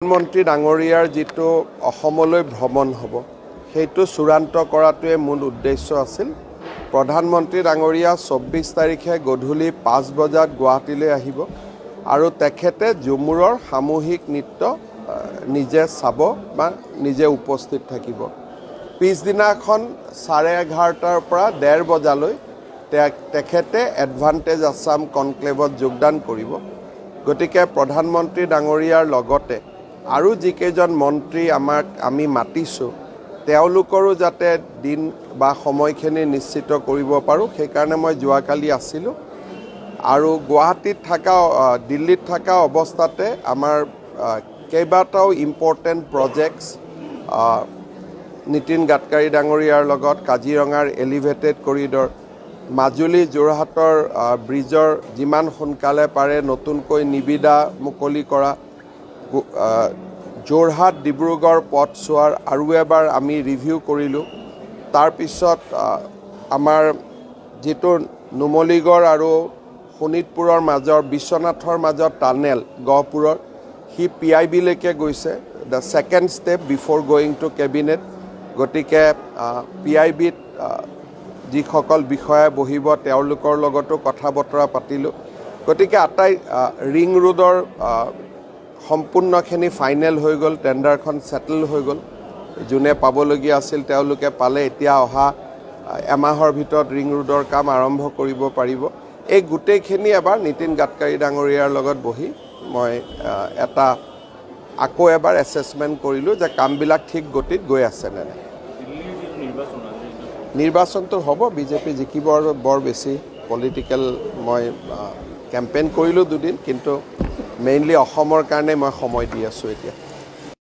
প্ৰধানমন্ত্ৰী ডাঙৰীয়াৰ যিটো অসমলৈ ভ্ৰমণ হ'ব সেইটো চূড়ান্ত কৰাটোৱে মূল উদ্দেশ্য আছিল। প্ৰধানমন্ত্ৰী ডাঙৰীয়া 24 তাৰিখে গধূলি 5 বজাত গুৱাহাটীলৈ আহিব আৰু তেখেতে ঝুমুৰৰ সামূহিক নৃত্য নিজে চাব বা নিজে উপস্থিত থাকিব। পিছদিনাখন 11:30 পৰা 1:30 বজালৈ তেখেতে এডভান্টেজ আছাম কনক্লেভত যোগদান কৰিব। গতিকে প্ৰধানমন্ত্ৰী ডাঙৰীয়াৰ লগতে আৰু যিকেইজন মন্ত্ৰী আমি মাতিছোঁ তেওঁলোকৰো যাতে দিন বা সময়খিনি নিশ্চিত কৰিব পাৰোঁ, সেইকাৰণে মই যোৱাকালি আছিলোঁ আৰু গুৱাহাটীত থকা দিল্লীত থকা অৱস্থাতে আমাৰ কেইবাটাও ইম্পৰ্টেণ্ট প্ৰজেক্টছ নীতিন গাডকাৰী ডাঙৰীয়াৰ লগত কাজিৰঙাৰ এলিভেটেড কৰিডৰ, মাজুলী যোৰহাটৰ ব্ৰিজৰ যিমান সোনকালে পাৰে নতুনকৈ নিবিদা মুকলি কৰা, যোৰহাট ডিব্ৰুগড় পথছোৱাৰ আৰু এবাৰ আমি ৰিভিউ কৰিলোঁ। তাৰপিছত আমাৰ যিটো নুমলীগড় আৰু শোণিতপুৰৰ মাজৰ বিশ্বনাথৰ মাজৰ টানেল গহপুৰৰ সি PIBলৈকে গৈছে, the second step before going to cabinet. গতিকে PIBত যিসকল বিষয়া বহিব তেওঁলোকৰ লগতো কথা বতৰা পাতিলোঁ। গতিকে ৰিং ৰোডৰ সম্পূৰ্ণখিনি ফাইনেল হৈ গ'ল, টেণ্ডাৰখন ছেটেল হৈ গ'ল। যোনে পাবলগীয়া আছিল তেওঁলোকে পালে। এতিয়া অহা এমাহৰ ভিতৰত ৰিং ৰোডৰ কাম আৰম্ভ কৰিব পাৰিব। এই গোটেইখিনি এবাৰ নীতিন গাডকাৰী ডাঙৰীয়াৰ লগত বহি মই আকৌ এবাৰ এছেছমেণ্ট কৰিলোঁ যে কামবিলাক ঠিক গতিত গৈ আছেনে নাই। নিৰ্বাচনটো হ'ব, বিজেপি জিকিব আৰু বৰ বেছি পলিটিকেল মই কেম্পেইন কৰিলোঁ 2 দিন, কিন্তু মেইনলি অসমৰ কাৰণে মই সময় দি আছোঁ এতিয়া।